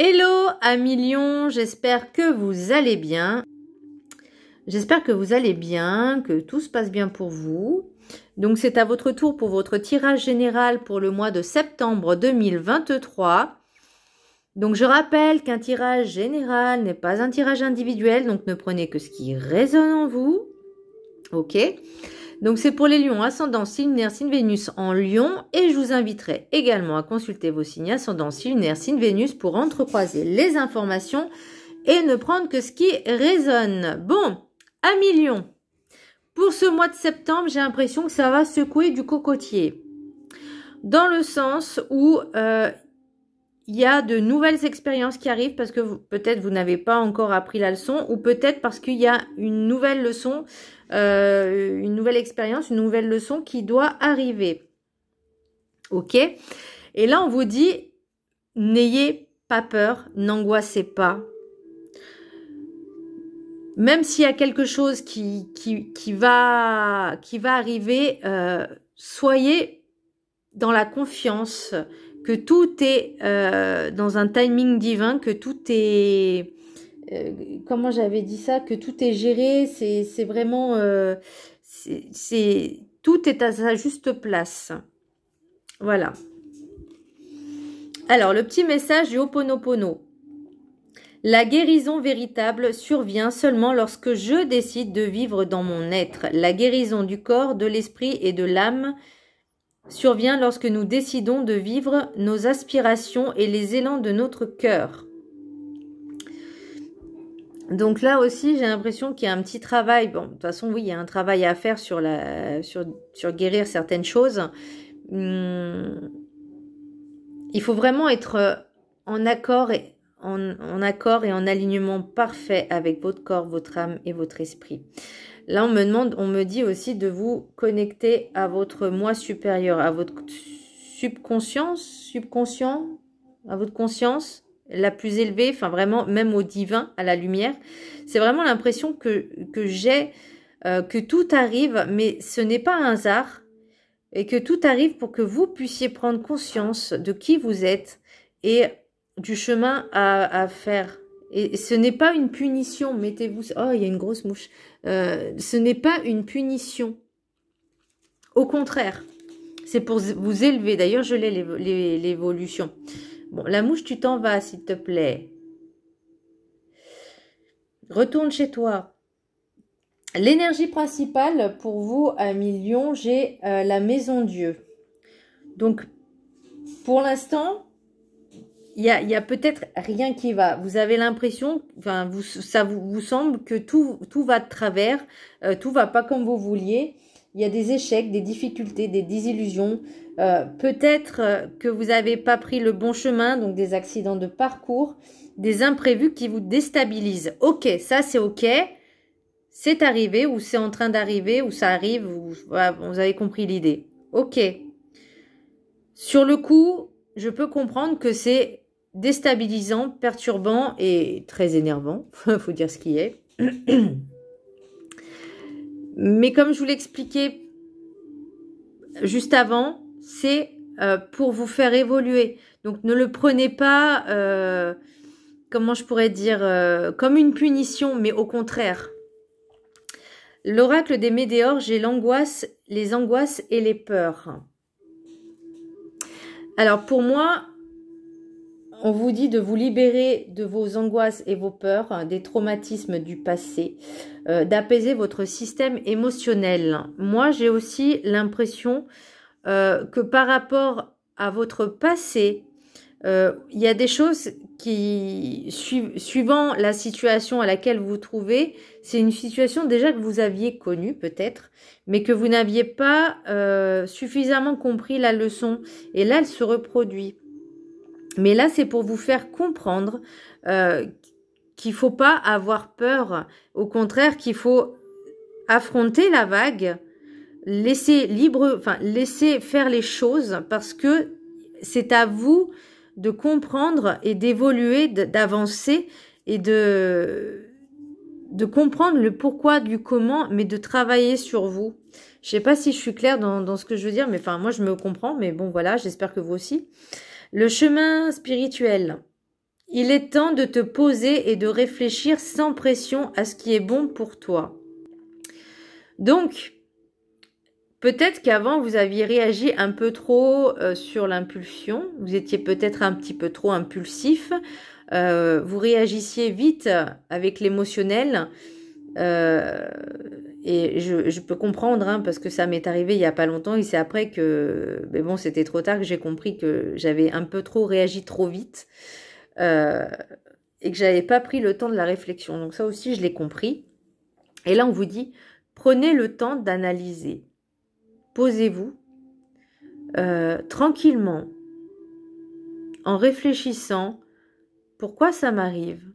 Hello amis lions, j'espère que vous allez bien. J'espère que vous allez bien, que tout se passe bien pour vous. Donc c'est à votre tour pour votre tirage général pour le mois de septembre 2023. Donc je rappelle qu'un tirage général n'est pas un tirage individuel, donc ne prenez que ce qui résonne en vous. Ok ? Donc c'est pour les lions, ascendant, signe lunaire, signe Vénus en lion. Et je vous inviterai également à consulter vos signes ascendant, signe lunaire, signe Vénus pour entrecroiser les informations et ne prendre que ce qui résonne. Bon, amis lions, pour ce mois de septembre, j'ai l'impression que ça va secouer du cocotier. Dans le sens où il y a de nouvelles expériences qui arrivent parce que peut-être vous n'avez pas encore appris la leçon ou peut-être parce qu'il y a une nouvelle leçon, une nouvelle expérience, une nouvelle leçon qui doit arriver. Ok? Et là, on vous dit, n'ayez pas peur, n'angoissez pas. Même s'il y a quelque chose qui va arriver, soyez dans la confiance que tout est dans un timing divin, que tout est... comment j'avais dit ça? Que tout est géré, c'est vraiment... tout est à sa juste place. Voilà. Alors, le petit message du Ho'oponopono. La guérison véritable survient seulement lorsque je décide de vivre dans mon être. La guérison du corps, de l'esprit et de l'âme survient lorsque nous décidons de vivre nos aspirations et les élans de notre cœur. Donc là aussi, j'ai l'impression qu'il y a un petit travail. Bon, de toute façon, oui, il y a un travail à faire sur guérir certaines choses. Il faut vraiment être en accord et en alignement parfait avec votre corps, votre âme et votre esprit. Là, on me dit aussi de vous connecter à votre moi supérieur, à votre subconscient, à votre conscience la plus élevée, enfin vraiment même au divin, à la lumière. C'est vraiment l'impression que j'ai, que tout arrive, mais ce n'est pas un hasard, et que tout arrive pour que vous puissiez prendre conscience de qui vous êtes et du chemin à faire. Et ce n'est pas une punition, mettez-vous... Oh, il y a une grosse mouche. Ce n'est pas une punition. Au contraire, c'est pour vous élever. D'ailleurs, je l'ai l'évolution. Bon, la mouche, tu t'en vas, s'il te plaît. Retourne chez toi. L'énergie principale pour vous, amis lions, j'ai la maison Dieu. Donc, pour l'instant... Il y a peut-être rien qui va. Vous avez l'impression, enfin, ça vous semble que tout va de travers, tout va pas comme vous vouliez. Il y a des échecs, des difficultés, des désillusions. Peut-être que vous n'avez pas pris le bon chemin, donc des accidents de parcours, des imprévus qui vous déstabilisent. Ok, ça c'est ok. C'est arrivé ou c'est en train d'arriver ou ça arrive. Voilà, vous avez compris l'idée. Ok. Sur le coup, je peux comprendre que c'est déstabilisant, perturbant et très énervant. Faut dire ce qui est. Mais comme je vous l'expliquais juste avant, c'est pour vous faire évoluer. Donc ne le prenez pas, comment je pourrais dire, comme une punition, mais au contraire. L'oracle des Médéors, j'ai l'angoisse, les angoisses et les peurs. Alors pour moi, on vous dit de vous libérer de vos angoisses et vos peurs, des traumatismes du passé, d'apaiser votre système émotionnel. Moi, j'ai aussi l'impression que par rapport à votre passé, il y a des choses qui, suivant la situation à laquelle vous vous trouvez, c'est une situation déjà que vous aviez connue peut-être, mais que vous n'aviez pas suffisamment compris la leçon. Et là, elle se reproduit. Mais là, c'est pour vous faire comprendre qu'il ne faut pas avoir peur. Au contraire, qu'il faut affronter la vague, laisser faire les choses parce que c'est à vous de comprendre et d'évoluer, d'avancer et de comprendre le pourquoi du comment, mais de travailler sur vous. Je ne sais pas si je suis claire dans ce que je veux dire, mais enfin, moi, je me comprends, mais bon, voilà, j'espère que vous aussi. Le chemin spirituel, Il est temps de te poser et de réfléchir sans pression à ce qui est bon pour toi. Donc, peut-être qu'avant, vous aviez réagi un peu trop sur l'impulsion. Vous étiez peut-être un petit peu trop impulsif. Vous réagissiez vite avec l'émotionnel. Et je peux comprendre, hein, parce que ça m'est arrivé il n'y a pas longtemps. Et c'est après que, mais bon, c'était trop tard, que j'ai compris que j'avais un peu trop réagi trop vite. Et que j'avais pas pris le temps de la réflexion. Donc ça aussi, je l'ai compris. Et là, on vous dit, prenez le temps d'analyser. Posez-vous tranquillement, en réfléchissant, pourquoi ça m'arrive?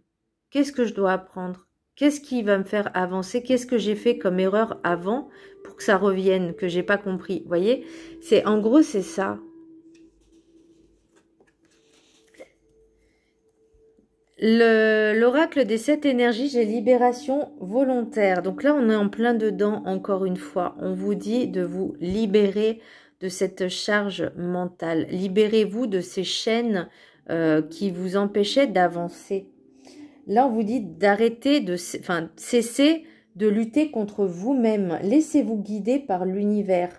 Qu'est-ce que je dois apprendre? Qu'est-ce qui va me faire avancer? Qu'est-ce que j'ai fait comme erreur avant pour que ça revienne, que j'ai pas compris? Vous voyez? En gros, c'est ça. L'oracle des 7 énergies, j'ai libération volontaire. Donc là, on est en plein dedans, encore une fois. On vous dit de vous libérer de cette charge mentale. Libérez-vous de ces chaînes qui vous empêchaient d'avancer. Là, on vous dit d'arrêter, cesser de lutter contre vous-même. Laissez-vous guider par l'univers.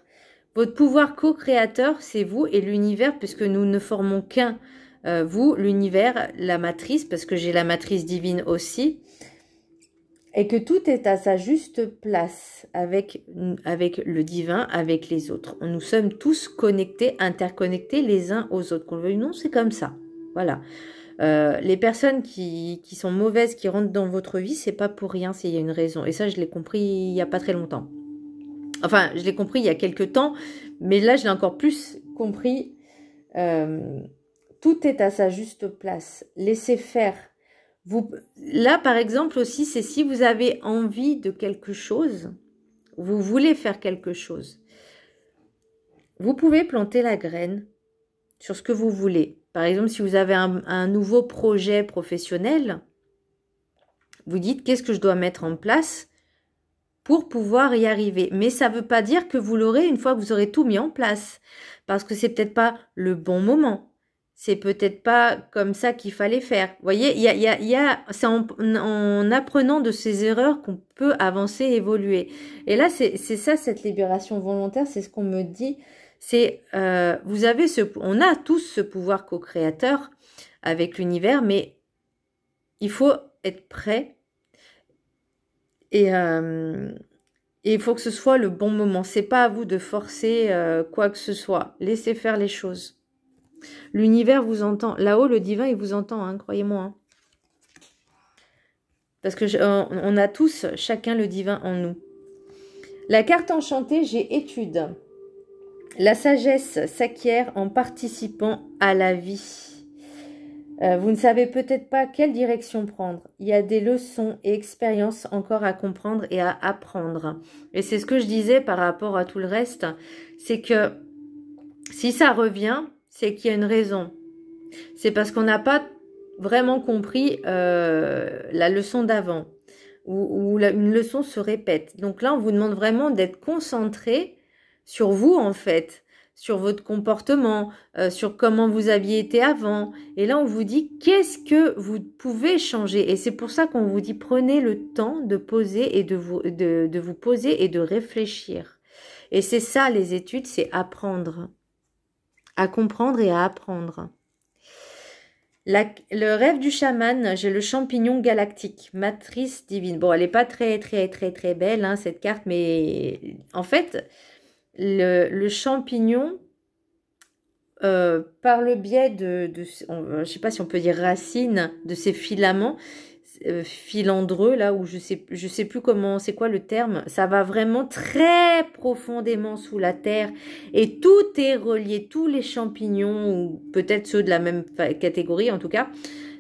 Votre pouvoir co-créateur, c'est vous et l'univers, puisque nous ne formons qu'un. Vous, l'univers, la matrice, parce que j'ai la matrice divine aussi, et que tout est à sa juste place avec le divin, avec les autres. Nous sommes tous connectés, interconnectés les uns aux autres. Qu'on le veuille ou non, c'est comme ça. Voilà. Les personnes qui sont mauvaises, qui rentrent dans votre vie, c'est pas pour rien, il y a une raison. Et ça, je l'ai compris il n'y a pas très longtemps. Enfin, je l'ai compris il y a quelques temps, mais là, je l'ai encore plus compris. Tout est à sa juste place. Laissez faire. Là, par exemple, aussi, c'est si vous avez envie de quelque chose, vous voulez faire quelque chose, vous pouvez planter la graine sur ce que vous voulez. Par exemple, si vous avez un nouveau projet professionnel, vous dites qu'est-ce que je dois mettre en place pour pouvoir y arriver. Mais ça ne veut pas dire que vous l'aurez une fois que vous aurez tout mis en place. Parce que c'est peut-être pas le bon moment. C'est peut-être pas comme ça qu'il fallait faire. Vous voyez, c'est en apprenant de ces erreurs qu'on peut avancer, évoluer. Et là, c'est ça, cette libération volontaire, c'est ce qu'on me dit. C'est, on a tous ce pouvoir co-créateur avec l'univers, mais il faut être prêt et il faut que ce soit le bon moment. C'est pas à vous de forcer quoi que ce soit. Laissez faire les choses. L'univers vous entend. Là-haut, le divin, il vous entend, hein, croyez-moi. Hein. Parce que on a tous, chacun, le divin en nous. La carte enchantée, j'ai étude. La sagesse s'acquiert en participant à la vie. Vous ne savez peut-être pas quelle direction prendre. Il y a des leçons et expériences encore à comprendre et à apprendre. Et c'est ce que je disais par rapport à tout le reste. C'est que si ça revient, c'est qu'il y a une raison. C'est parce qu'on n'a pas vraiment compris la leçon d'avant. Ou une leçon se répète. Donc là, on vous demande vraiment d'être concentré sur vous, en fait. Sur votre comportement, sur comment vous aviez été avant. Et là, on vous dit qu'est-ce que vous pouvez changer. Et c'est pour ça qu'on vous dit prenez le temps de poser et de vous poser et de réfléchir. Et c'est ça, les études, c'est apprendre. À comprendre et à apprendre. Le rêve du chaman, j'ai le champignon galactique, matrice divine. Bon, elle n'est pas très belle, hein, cette carte, mais en fait... Le champignon, par le biais je ne sais pas si on peut dire racines, de ces filaments filandreux, là où je sais plus comment, c'est quoi le terme, ça va vraiment très profondément sous la terre et tout est relié, tous les champignons, ou peut-être ceux de la même catégorie en tout cas,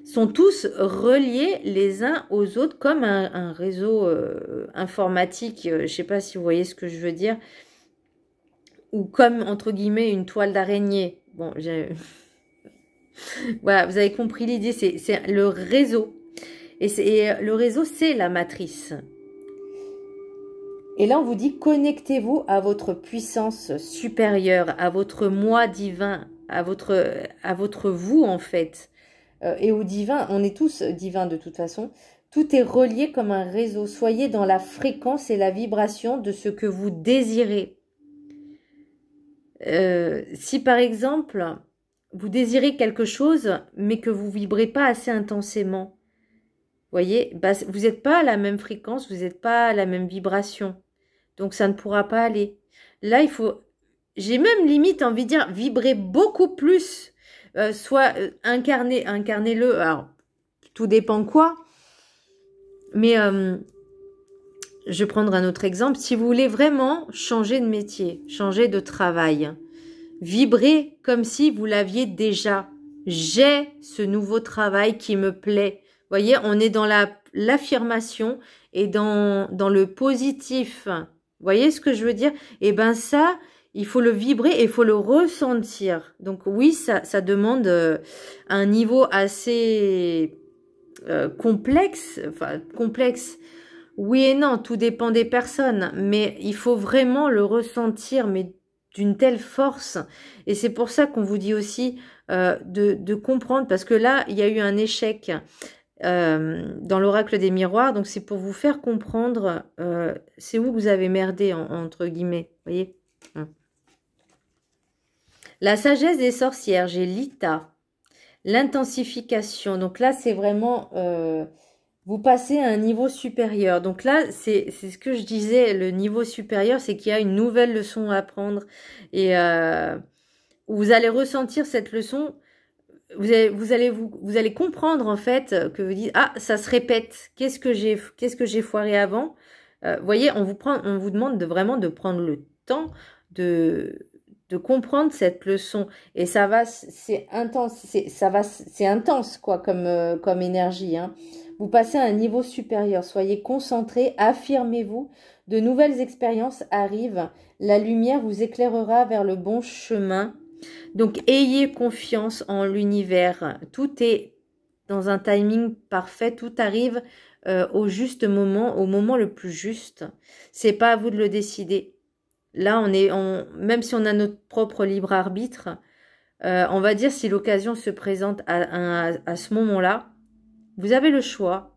sont tous reliés les uns aux autres comme un réseau informatique, je ne sais pas si vous voyez ce que je veux dire, ou comme, entre guillemets, une toile d'araignée. Bon, voilà, vous avez compris l'idée, c'est le réseau. Et le réseau, c'est la matrice. Et là, on vous dit, connectez-vous à votre puissance supérieure, à votre moi divin, à votre vous, en fait. et au divin. On est tous divins de toute façon. Tout est relié comme un réseau. Soyez dans la fréquence et la vibration de ce que vous désirez. Si par exemple, vous désirez quelque chose, mais que vous vibrez pas assez intensément, voyez, bah, vous n'êtes pas à la même fréquence, vous n'êtes pas à la même vibration. Donc ça ne pourra pas aller. Là, il faut, j'ai même limite envie de dire, vibrer beaucoup plus. Soit incarnez-le. Alors, tout dépend quoi. Mais je vais prendre un autre exemple. Si vous voulez vraiment changer de métier, changer de travail, vibrez comme si vous l'aviez déjà. J'ai ce nouveau travail qui me plaît. Vous voyez, on est dans l'affirmation et dans le positif. Vous voyez ce que je veux dire? Et ben ça, il faut le vibrer et il faut le ressentir. Donc oui, ça demande un niveau assez complexe. Enfin, complexe. Oui et non, tout dépend des personnes. Mais il faut vraiment le ressentir, mais d'une telle force. Et c'est pour ça qu'on vous dit aussi de comprendre. Parce que là, il y a eu un échec dans l'oracle des miroirs, donc c'est pour vous faire comprendre c'est où vous avez merdé entre guillemets, voyez. La sagesse des sorcières, j'ai l'Ita, l'intensification, donc là c'est vraiment vous passez à un niveau supérieur, donc là c'est ce que je disais, le niveau supérieur c'est qu'il y a une nouvelle leçon à apprendre et vous allez ressentir cette leçon. Vous allez comprendre en fait que vous dites ah ça se répète, qu'est-ce que j'ai foiré avant. Voyez, on vous demande vraiment de prendre le temps de comprendre cette leçon et ça va, c'est intense, c'est intense quoi comme énergie, hein. Vous passez à un niveau supérieur, soyez concentrés, affirmez-vous, de nouvelles expériences arrivent, la lumière vous éclairera vers le bon chemin. Donc, ayez confiance en l'univers. Tout est dans un timing parfait. Tout arrive au juste moment, au moment le plus juste. C'est pas à vous de le décider. Là, même si on a notre propre libre arbitre, on va dire si l'occasion se présente à ce moment-là, vous avez le choix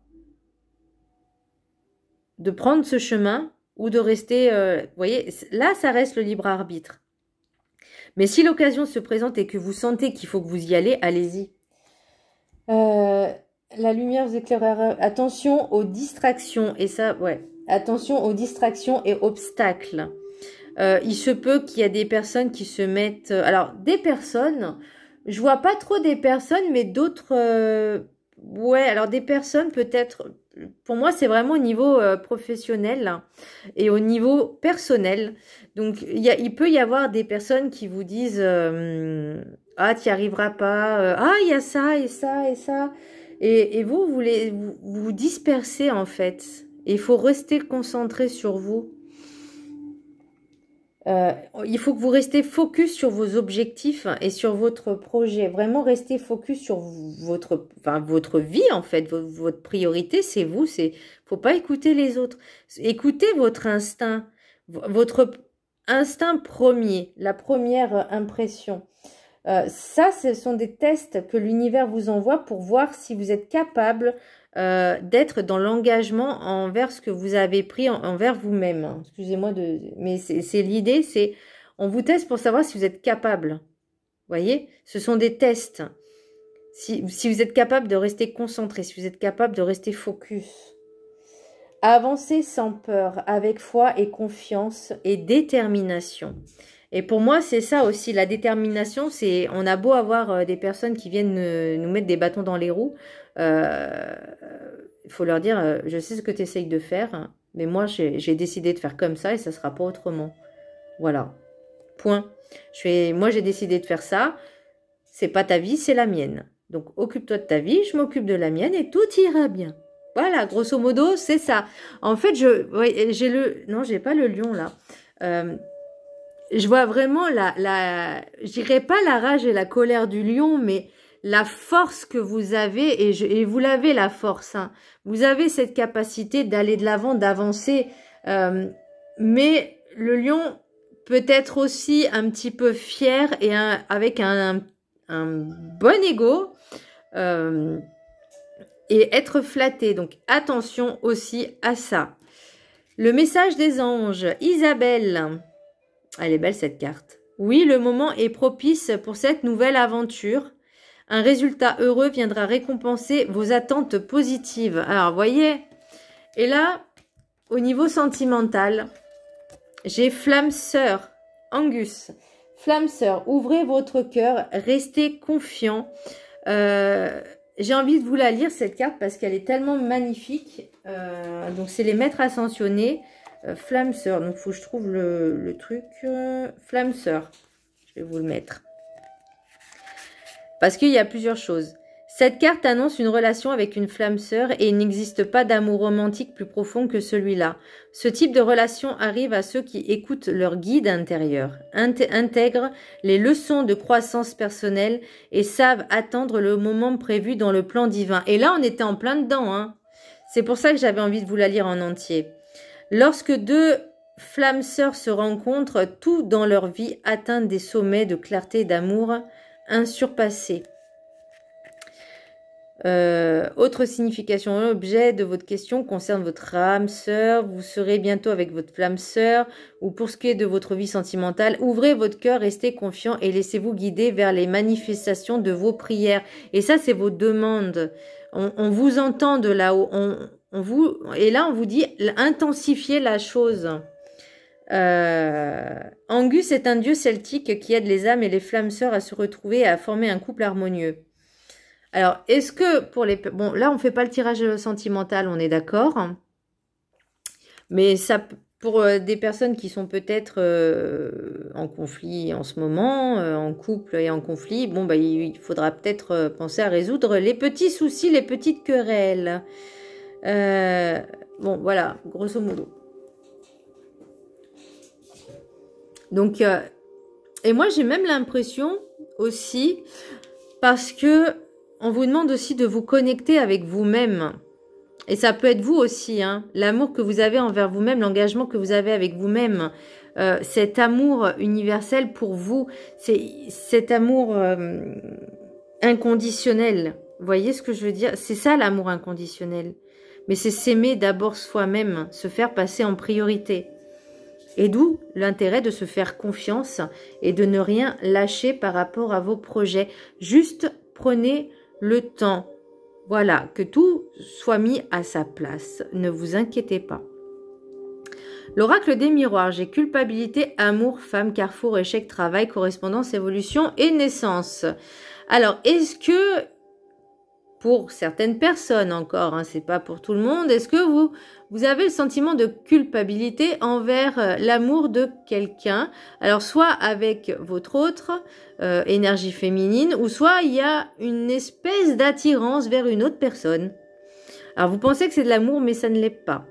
de prendre ce chemin ou de rester... vous voyez, là, ça reste le libre arbitre. Mais si l'occasion se présente et que vous sentez qu'il faut que vous y allez, allez-y. La lumière vous éclairera. Attention aux distractions. Et ça, ouais. Attention aux distractions et obstacles. Il se peut qu'il y a des personnes qui se mettent... alors, des personnes... Je vois pas trop des personnes, mais d'autres... ouais, alors des personnes peut-être... Pour moi, c'est vraiment au niveau professionnel hein, et au niveau personnel. Donc, il peut y avoir des personnes qui vous disent ah, tu n'y arriveras pas. Ah, il y a ça et ça et ça. Et vous vous dispersez en fait. Et il faut rester concentré sur vous. Il faut que vous restez focus sur vos objectifs et sur votre projet. Vraiment rester focus sur votre vie en fait. Votre priorité, c'est vous. Faut pas écouter les autres. Écoutez votre instinct, votre instinct premier, la première impression. Ça, ce sont des tests que l'univers vous envoie pour voir si vous êtes capable d'être dans l'engagement envers ce que vous avez pris envers vous-même. Excusez-moi mais c'est l'idée, c'est on vous teste pour savoir si vous êtes capable. Voyez, ce sont des tests. Si vous êtes capable de rester concentré, si vous êtes capable de rester focus. Avancez sans peur, avec foi et confiance et détermination. Et pour moi, c'est ça aussi, la détermination, c'est, on a beau avoir des personnes qui viennent nous mettre des bâtons dans les roues, il faut leur dire, je sais ce que tu essayes de faire, hein, mais moi, j'ai décidé de faire comme ça et ça ne sera pas autrement. Voilà, point. Moi, j'ai décidé de faire ça, c'est pas ta vie, c'est la mienne. Donc, occupe-toi de ta vie, je m'occupe de la mienne et tout ira bien. Voilà, grosso modo, c'est ça. En fait, non, j'ai pas le lion là. Je vois vraiment je dirais pas la rage et la colère du lion, mais la force que vous avez, et vous l'avez la force, hein. Vous avez cette capacité d'aller de l'avant, d'avancer, mais le lion peut être aussi un petit peu fier et avec un bon ego, et être flatté. Donc attention aussi à ça. Le message des anges, Isabelle. Elle est belle cette carte. Oui, le moment est propice pour cette nouvelle aventure. Un résultat heureux viendra récompenser vos attentes positives. Alors, vous voyez, et là, au niveau sentimental, j'ai flamme sœur, Angus. Flamme sœur, ouvrez votre cœur, restez confiant. J'ai envie de vous la lire, cette carte, parce qu'elle est tellement magnifique. Donc, c'est les maîtres ascensionnés. Flamme sœur, donc il faut que je trouve le truc. Flamme sœur, je vais vous le mettre. Parce qu'il y a plusieurs choses. Cette carte annonce une relation avec une flamme sœur et il n'existe pas d'amour romantique plus profond que celui-là. Ce type de relation arrive à ceux qui écoutent leur guide intérieur, intègrent les leçons de croissance personnelle et savent attendre le moment prévu dans le plan divin. Et là, on était en plein dedans, hein. C'est pour ça que j'avais envie de vous la lire en entier. Lorsque deux flammes sœurs se rencontrent, tout dans leur vie atteint des sommets de clarté et d'amour insurpassés. Autre signification, l'objet de votre question concerne votre âme sœur. Vous serez bientôt avec votre flamme sœur. Ou pour ce qui est de votre vie sentimentale, ouvrez votre cœur, restez confiant et laissez-vous guider vers les manifestations de vos prières. Et ça, c'est vos demandes. On vous entend de là-haut. Et là, on vous dit intensifiez la chose. Angus est un dieu celtique qui aide les âmes et les flammes sœurs à se retrouver et à former un couple harmonieux. Alors, est-ce que pour les... Bon, là, on ne fait pas le tirage sentimental, on est d'accord. Mais ça, pour des personnes qui sont peut-être en conflit en ce moment, en couple et en conflit, bon, bah, il faudra peut-être penser à résoudre les petits soucis, les petites querelles. Bon, voilà, grosso modo. Donc, et moi, j'ai même l'impression aussi, parce que on vous demande aussi de vous connecter avec vous-même. Et ça peut être vous aussi, hein, l'amour que vous avez envers vous-même, l'engagement que vous avez avec vous-même, cet amour universel pour vous, c'est cet amour inconditionnel. Vous voyez ce que je veux dire? C'est ça l'amour inconditionnel. Mais c'est s'aimer d'abord soi-même, se faire passer en priorité. Et d'où l'intérêt de se faire confiance et de ne rien lâcher par rapport à vos projets. Juste prenez le temps, voilà, que tout soit mis à sa place. Ne vous inquiétez pas. L'oracle des miroirs, j'ai culpabilité, amour, femme, carrefour, échec, travail, correspondance, évolution et naissance. Alors, est-ce que, pour certaines personnes encore, hein, c'est pas pour tout le monde, est-ce que vous avez le sentiment de culpabilité envers l'amour de quelqu'un? Alors, soit avec votre autre énergie féminine, ou soit il y a une espèce d'attirance vers une autre personne. Alors, vous pensez que c'est de l'amour, mais ça ne l'est pas.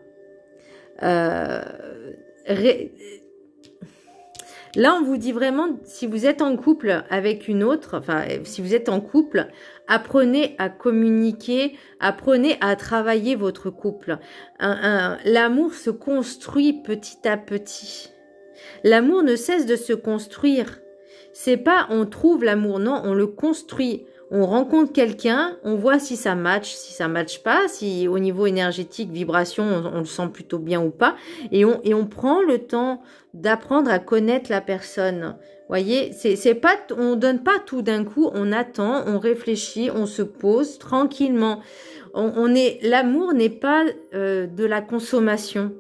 Là, on vous dit vraiment, si vous êtes en couple avec une autre, enfin, si vous êtes en couple, apprenez à communiquer, apprenez à travailler votre couple. L'amour se construit petit à petit. L'amour ne cesse de se construire. C'est pas on trouve l'amour, non, on le construit. On rencontre quelqu'un, on voit si ça match pas, si au niveau énergétique, vibration, on le sent plutôt bien ou pas. Et on prend le temps d'apprendre à connaître la personne. Voyez, c'est pas, on donne pas tout d'un coup, on attend, on réfléchit, on se pose tranquillement. L'amour n'est pas de la consommation.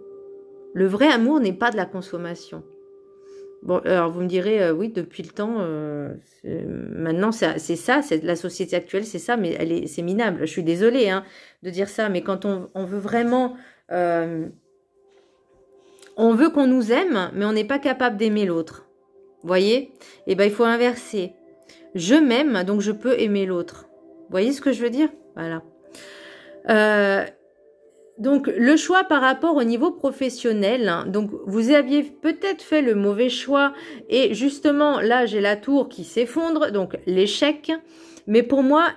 Le vrai amour n'est pas de la consommation. Bon, alors vous me direz, oui, depuis le temps, maintenant c'est ça, c'est la société actuelle, c'est ça, mais c'est minable. Je suis désolée hein, de dire ça, mais quand on veut vraiment, on veut qu'on nous aime, mais on n'est pas capable d'aimer l'autre. Voyez? Eh ben il faut inverser. Je m'aime, donc je peux aimer l'autre. Voyez ce que je veux dire? Voilà. Donc, le choix par rapport au niveau professionnel, hein, donc vous aviez peut-être fait le mauvais choix et justement, là, j'ai la tour qui s'effondre, donc l'échec. Mais pour moi,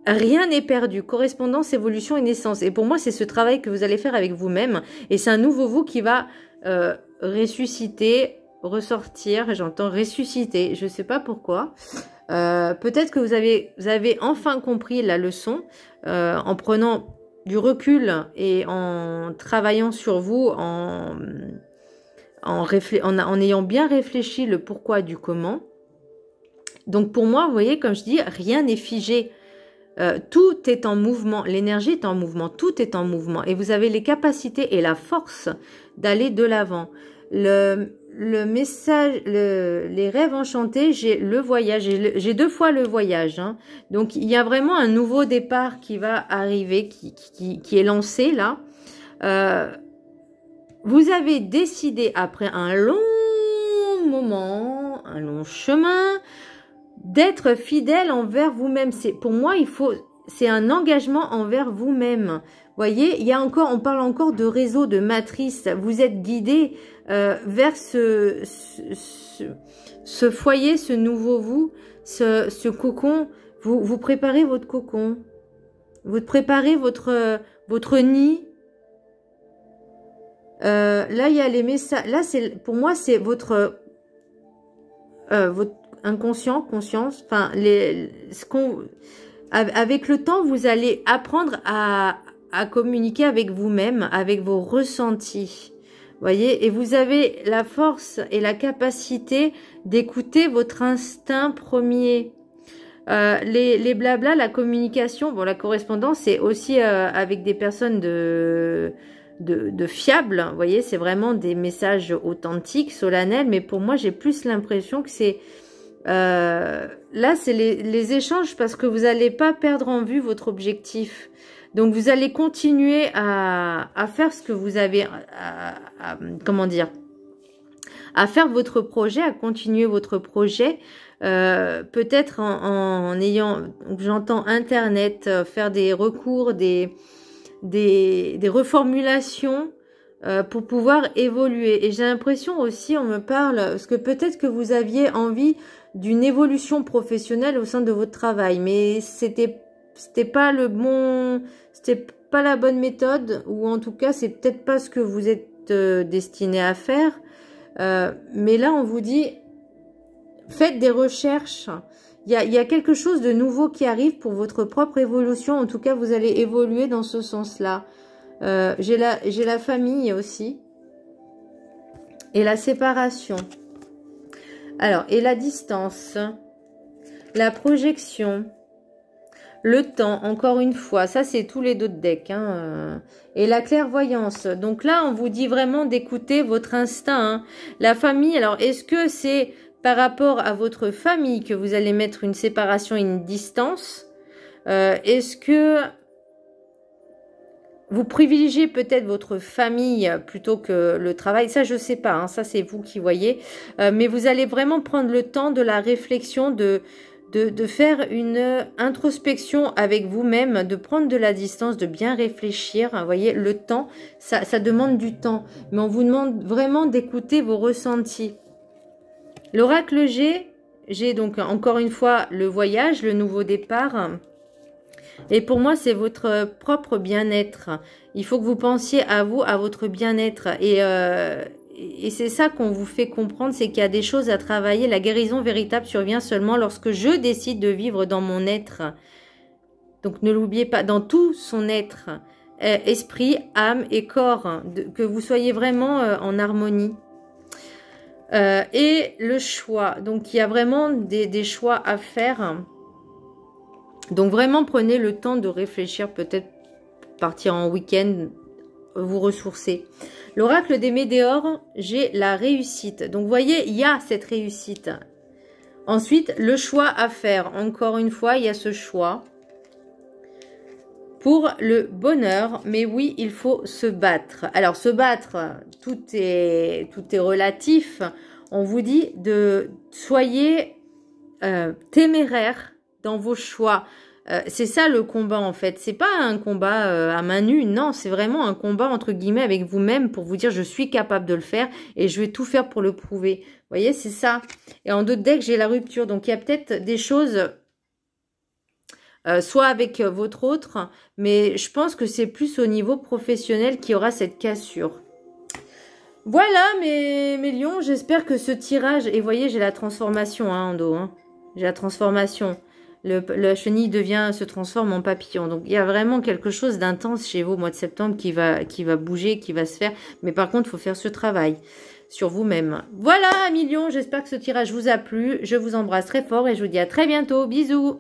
rien n'est perdu. Correspondance, évolution et naissance. Et pour moi, c'est ce travail que vous allez faire avec vous-même et c'est un nouveau vous qui va ressusciter, ressortir, j'entends ressusciter, je ne sais pas pourquoi. Peut-être que vous avez enfin compris la leçon en prenant du recul et en travaillant sur vous, en ayant bien réfléchi le pourquoi du comment. Donc pour moi, vous voyez, comme je dis, rien n'est figé. Tout est en mouvement, l'énergie est en mouvement, tout est en mouvement. Et vous avez les capacités et la force d'aller de l'avant. Le message, les rêves enchantés, j'ai le voyage, j'ai 2 fois le voyage. Hein. Donc il y a vraiment un nouveau départ qui va arriver, qui est lancé là. Vous avez décidé après un long moment, un long chemin, d'être fidèle envers vous-même. Pour moi, c'est un engagement envers vous-même. Voyez, on parle encore de réseau, de matrice. Vous êtes guidé vers ce foyer, ce nouveau vous, ce cocon. Vous préparez votre cocon. Vous préparez votre nid. Là, il y a les messages. Là, pour moi, c'est votre inconscient, conscience. Enfin, avec le temps, vous allez apprendre à communiquer avec vous-même, avec vos ressentis. Voyez, et vous avez la force et la capacité d'écouter votre instinct premier. Les blabla, la communication, bon, la correspondance, c'est aussi avec des personnes de fiables. Vous voyez, c'est vraiment des messages authentiques, solennels, mais pour moi, j'ai plus l'impression que c'est là, c'est les échanges parce que vous n'allez pas perdre en vue votre objectif. Donc, vous allez continuer à faire ce que vous avez, comment dire, à faire votre projet, à continuer votre projet. Peut-être en ayant, j'entends Internet, faire des recours, des reformulations pour pouvoir évoluer. Et j'ai l'impression aussi, on me parle, parce que peut-être que vous aviez envie d'une évolution professionnelle au sein de votre travail, mais c'était pas la bonne méthode, ou en tout cas c'est peut-être pas ce que vous êtes destiné à faire. Mais là on vous dit, faites des recherches. Il y a quelque chose de nouveau qui arrive pour votre propre évolution. En tout cas, vous allez évoluer dans ce sens-là. J'ai la famille aussi. Et la séparation. Alors, et la distance. La projection. Le temps, encore une fois. Ça, c'est tous les deux decks. Hein. Et la clairvoyance. Donc là, on vous dit vraiment d'écouter votre instinct. Hein. La famille, alors, est-ce que c'est par rapport à votre famille que vous allez mettre une séparation et une distance? Est-ce que vous privilégiez peut-être votre famille plutôt que le travail? Ça, je ne sais pas. Hein, ça, c'est vous qui voyez. Mais vous allez vraiment prendre le temps de la réflexion, de faire une introspection avec vous-même, de prendre de la distance, de bien réfléchir. Vous voyez, le temps, ça demande du temps. Mais on vous demande vraiment d'écouter vos ressentis. L'oracle j'ai donc encore une fois le voyage, le nouveau départ. Et pour moi, c'est votre propre bien-être. Il faut que vous pensiez à vous, à votre bien-être. Et c'est ça qu'on vous fait comprendre, c'est qu'il y a des choses à travailler. La guérison véritable survient seulement lorsque je décide de vivre dans mon être. Donc ne l'oubliez pas, dans tout son être. Esprit, âme et corps. Que vous soyez vraiment en harmonie. Et le choix. Donc il y a vraiment des choix à faire. Donc vraiment prenez le temps de réfléchir, peut-être partir en week-end, vous ressourcer. L'oracle des météores, j'ai la réussite. Donc vous voyez, il y a cette réussite. Ensuite, le choix à faire. Encore une fois, il y a ce choix pour le bonheur. Mais oui, il faut se battre. Alors se battre, tout est relatif. On vous dit de soyez téméraire dans vos choix. C'est ça le combat en fait. C'est pas un combat à main nue. Non, c'est vraiment un combat entre guillemets avec vous-même pour vous dire je suis capable de le faire et je vais tout faire pour le prouver. Vous voyez, c'est ça. Et en d'autres decks, j'ai la rupture. Donc il y a peut-être des choses soit avec votre autre, mais je pense que c'est plus au niveau professionnel qu'il y aura cette cassure. Voilà mes lions, j'espère que ce tirage, et vous voyez j'ai la transformation hein, en dos, hein. J'ai la transformation. La chenille se transforme en papillon. Donc, il y a vraiment quelque chose d'intense chez vous au mois de septembre qui va bouger, qui va se faire. Mais par contre, il faut faire ce travail sur vous-même. Voilà, millions. J'espère que ce tirage vous a plu. Je vous embrasse très fort et je vous dis à très bientôt. Bisous.